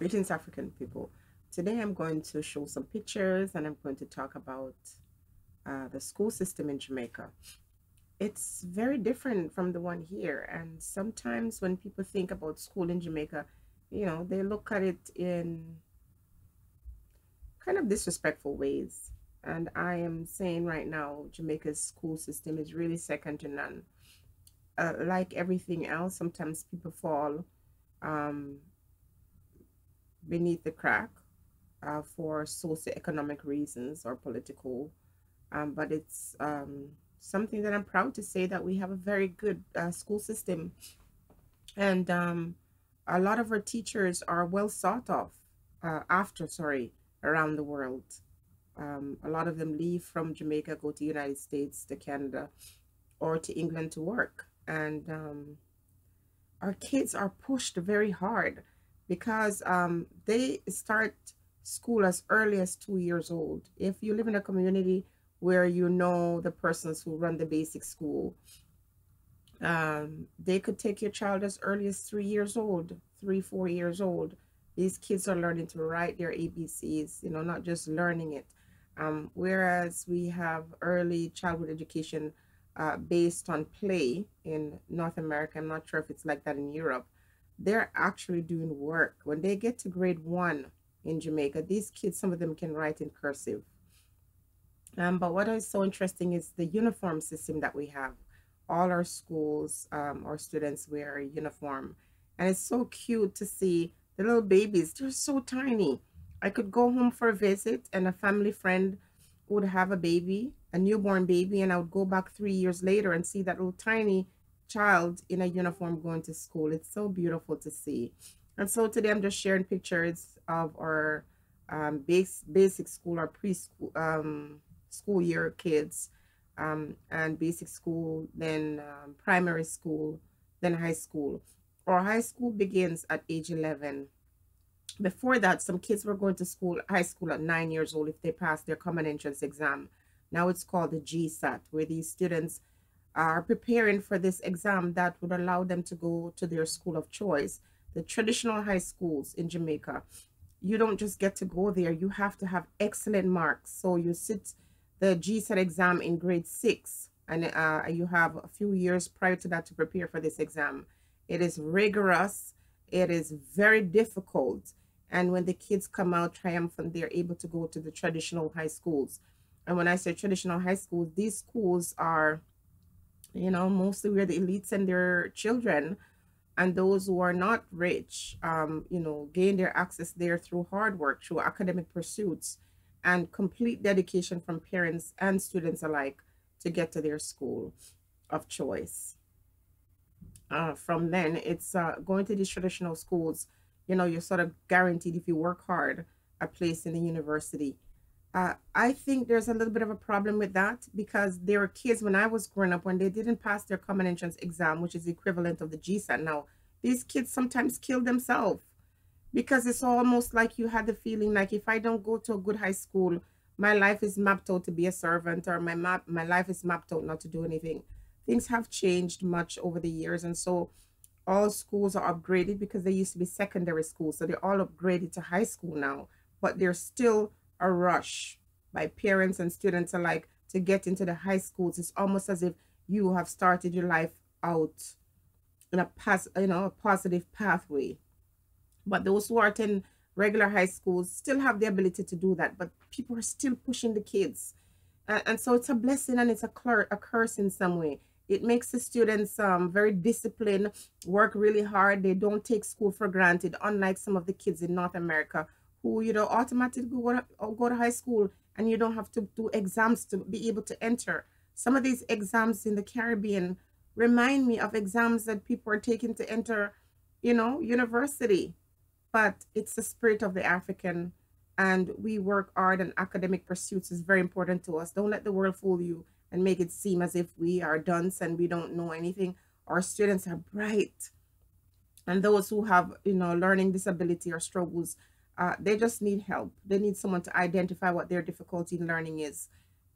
Greetings, African people. Today I'm going to show some pictures and I'm going to talk about the school system in Jamaica. It's very different from the one here. And sometimes when people think about school in Jamaica, they look at it in kind of disrespectful ways. And I am saying right now, Jamaica's school system is really second to none. Like everything else, sometimes people fall um, beneath the crack for socioeconomic reasons or political, but it's something that I'm proud to say that we have a very good school system, and a lot of our teachers are well sought of around the world. A lot of them leave from Jamaica, go to United States, to Canada, or to England to work, and our kids are pushed very hard because they start school as early as 2 years old. If you live in a community where you know the persons who run the basic school, they could take your child as early as 3 years old, 4 years old. These kids are learning to write their ABCs, not just learning it. Whereas we have early childhood education based on play in North America. I'm not sure if it's like that in Europe. They're actually doing work. When they get to grade 1 in Jamaica, these kids, some of them can write in cursive. But what is so interesting is the uniform system that we have. All our schools, our students wear a uniform. And it's so cute to see the little babies. They're so tiny. I could go home for a visit and a family friend would have a baby, a newborn baby, and I would go back 3 years later and see that little tiny child in a uniform going to school. It's so beautiful to see. And so today I'm just sharing pictures of our basic school or preschool school year kids, and basic school, then primary school, then high school. Or high school begins at age 11. Before that, some kids were going to school, high school at 9 years old if they passed their common entrance exam. Now it's called the GSAT, where these students are preparing for this exam that would allow them to go to their school of choice. The traditional high schools in Jamaica, you don't just get to go there, you have to have excellent marks. So you sit the GSAT exam in grade 6, and you have a few years prior to that to prepare for this exam. It is rigorous, it is very difficult, and when the kids come out triumphant, they're able to go to the traditional high schools. And when I say traditional high schools, these schools are, mostly where the elites send their children, and those who are not rich, gain their access there through hard work, through academic pursuits, and complete dedication from parents and students alike to get to their school of choice. From then, it's going to these traditional schools. You're sort of guaranteed, if you work hard, a place in the university. I think there's a little bit of a problem with that because there were kids when I was growing up when they didn't pass their common entrance exam, which is the equivalent of the GSAT now. These kids sometimes kill themselves because it's almost like you had the feeling like if I don't go to a good high school, my life is mapped out to be a servant, or my life is mapped out not to do anything. Things have changed much over the years, and so all schools are upgraded because they used to be secondary schools, so they're all upgraded to high school now. But there's still a rush by parents and students alike to get into the high schools. It's almost as if you have started your life out in a positive pathway. But those who attend regular high schools still have the ability to do that, but people are still pushing the kids. And so it's a blessing and it's a curse in some way. It makes the students very disciplined, work really hard. They don't take school for granted, unlike some of the kids in North America who, automatically go to high school and you don't have to do exams to be able to enter. Some of these exams in the Caribbean remind me of exams that people are taking to enter, university. But it's the spirit of the African, and we work hard, and academic pursuits is very important to us. Don't let the world fool you and make it seem as if we are dunce and we don't know anything. Our students are bright, and those who have, learning disability or struggles, they just need help. They need someone to identify what their difficulty in learning is.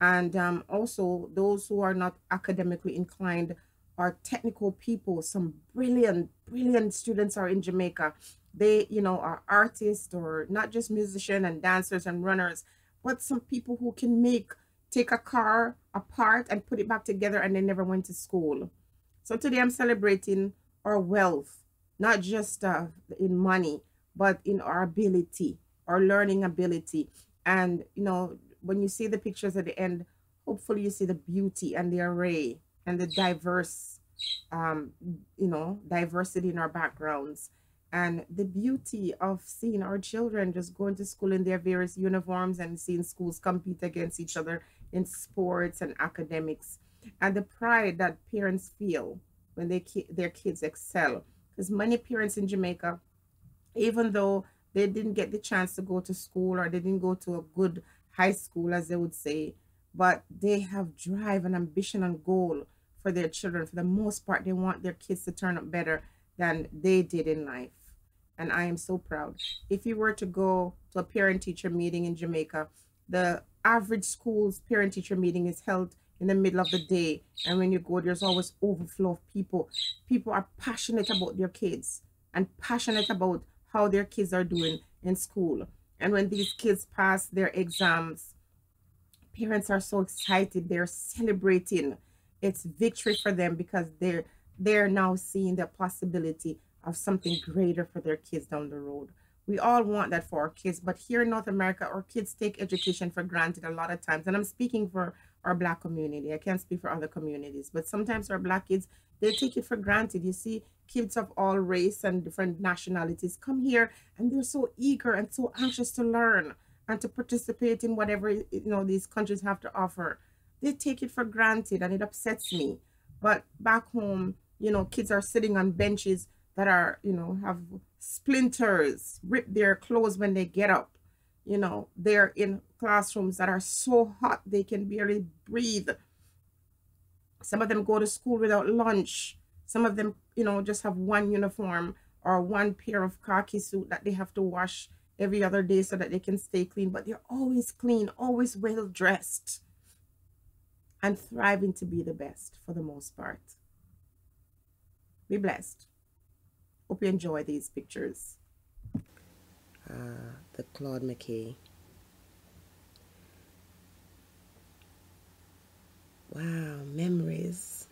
And also those who are not academically inclined, are technical people. Some brilliant, brilliant students are in Jamaica. They, you know, are artists, or not just musicians and dancers and runners, but some people who can take a car apart and put it back together, and they never went to school. So today I'm celebrating our wealth, not just in money, but in our ability, our learning ability. And, you know, when you see the pictures at the end, hopefully you see the beauty and the array and the diverse, um, you know, diversity in our backgrounds. And the beauty of seeing our children just going to school in their various uniforms and seeing schools compete against each other in sports and academics, and the pride that parents feel when their kids excel. Because many parents in Jamaica, even though they didn't get the chance to go to school, or they didn't go to a good high school, as they would say, but they have drive and ambition and goal for their children. For the most part, they want their kids to turn up better than they did in life. And I am so proud. If you were to go to a parent teacher meeting in Jamaica, the average school's parent teacher meeting is held in the middle of the day. And when you go, there's always overflow of people. People are passionate about their kids and passionate about how their kids are doing in school. And when these kids pass their exams, parents are so excited. They're celebrating. It's victory for them, because they're now seeing the possibility of something greater for their kids down the road. We all want that for our kids, but here in North America, our kids take education for granted a lot of times. And I'm speaking for our Black community. I can't speak for other communities, but sometimes our Black kids, they take it for granted. You see kids of all race and different nationalities come here, and they're so eager and so anxious to learn and to participate in whatever, you know, these countries have to offer. They take it for granted, and it upsets me. But back home, you know, kids are sitting on benches that are, you know, have splinters, rip their clothes when they get up. You know, they're in classrooms that are so hot they can barely breathe. Some of them go to school without lunch. Some of them, you know, just have one uniform or one pair of khaki suit that they have to wash every other day so that they can stay clean. But they're always clean, always well dressed, and thriving to be the best for the most part. Be blessed. Hope you enjoy these pictures. The Claude McKay. Wow, memories.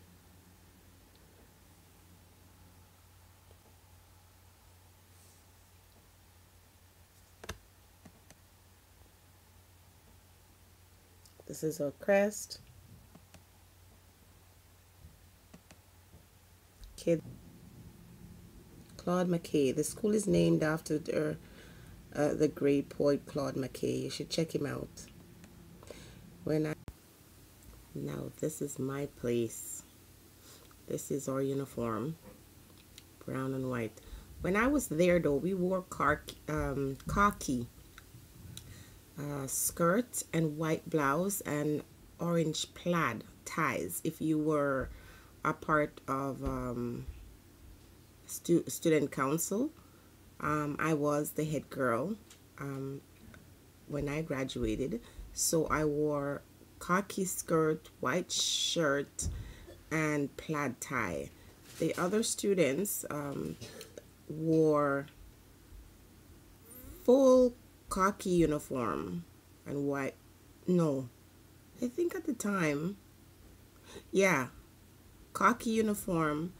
This is our crest. Kid Claude McKay. The school is named after the great poet Claude McKay. You should check him out. Now this is my place. This is our uniform, brown and white. When I was there, though, we wore khaki skirt and white blouse and orange plaid ties. If you were a part of student council, I was the head girl when I graduated. So I wore khaki skirt, white shirt, and plaid tie. The other students wore full khaki uniform and white. No, I think at the time, yeah, khaki uniform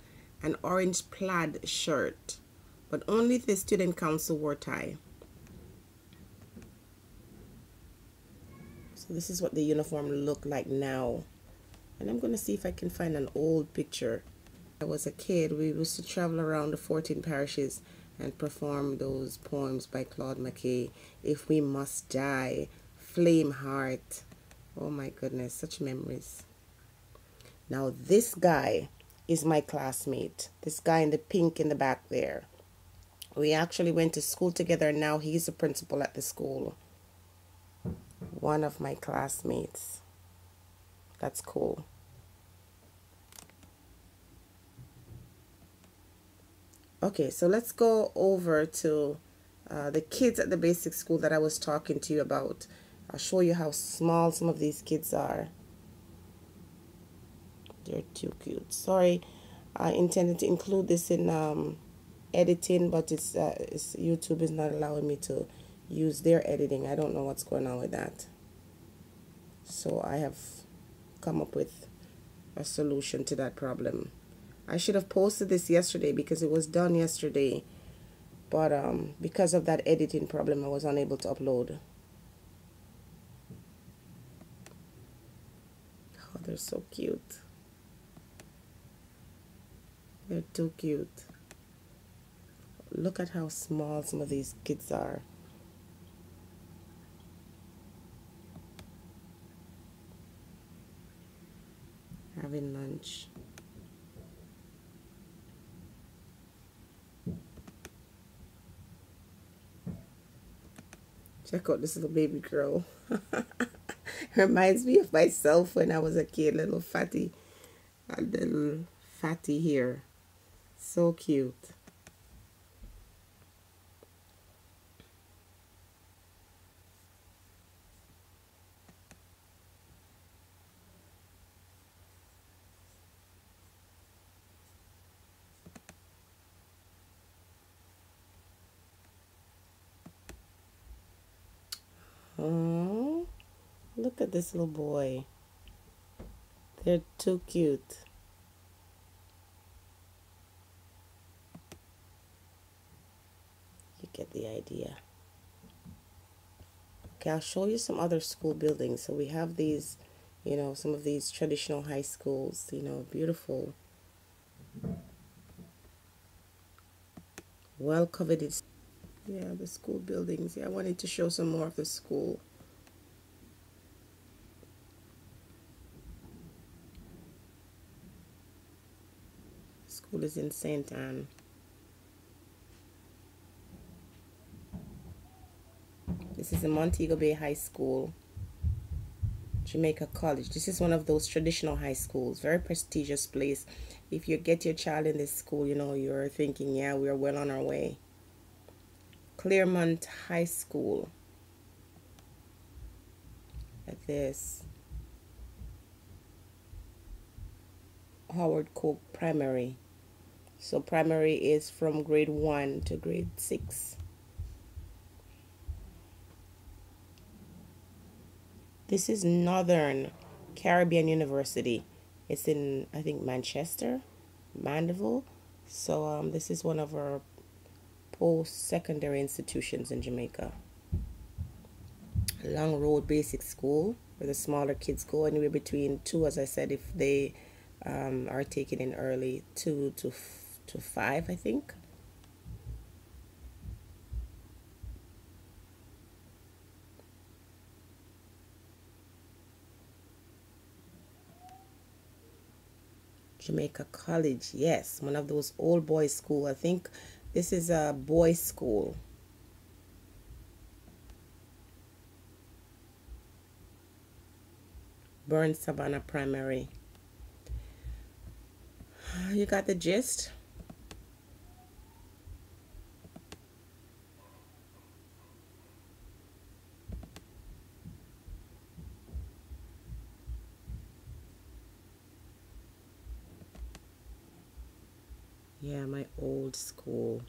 and orange plaid shirt, but only the student council wore tie. So this is what the uniform looked like now. And I'm going to see if I can find an old picture. When I was a kid, we used to travel around the 14 parishes and perform those poems by Claude McKay. If We Must Die, Flame Heart. Oh my goodness, such memories. Now this guy is my classmate. This guy in the pink in the back there. We actually went to school together, and now he's the principal at the school. One of my classmates. That's cool. Okay, so let's go over to the kids at the basic school that I was talking to you about. I'll show you how small some of these kids are. They're too cute. Sorry, I intended to include this in editing, but it's YouTube is not allowing me to use their editing. I don't know what's going on with that. So I have come up with a solution to that problem. I should have posted this yesterday because it was done yesterday, but because of that editing problem, I was unable to upload. Oh, they're so cute. They're too cute. Look at how small some of these kids are. Having lunch. Check out this little baby girl. Reminds me of myself when I was a kid, a little fatty here. So cute. Oh, look at this little boy. They're too cute. You get the idea. Okay, I'll show you some other school buildings. So we have these, some of these traditional high schools, beautiful, well coveted. Yeah, the school buildings. Yeah, I wanted to show some more of the school. School is in St. Anne. This is the Montego Bay High School, Jamaica College. This is one of those traditional high schools, very prestigious place. If you get your child in this school, you're thinking, yeah, we're well on our way. Claremont High School. At this. Howard Cook Primary. So primary is from grade 1 to grade 6. This is Northern Caribbean University. It's in, I think, Manchester, Mandeville. So this is one of our post-secondary institutions in Jamaica. Long Road Basic School, where the smaller kids go, anywhere between 2, as I said, if they are taken in early, 2 to 5, I think. Jamaica College, yes, one of those old boys school. I think this is a boys school. Burn Savannah Primary. You got the gist? Yeah, my old school.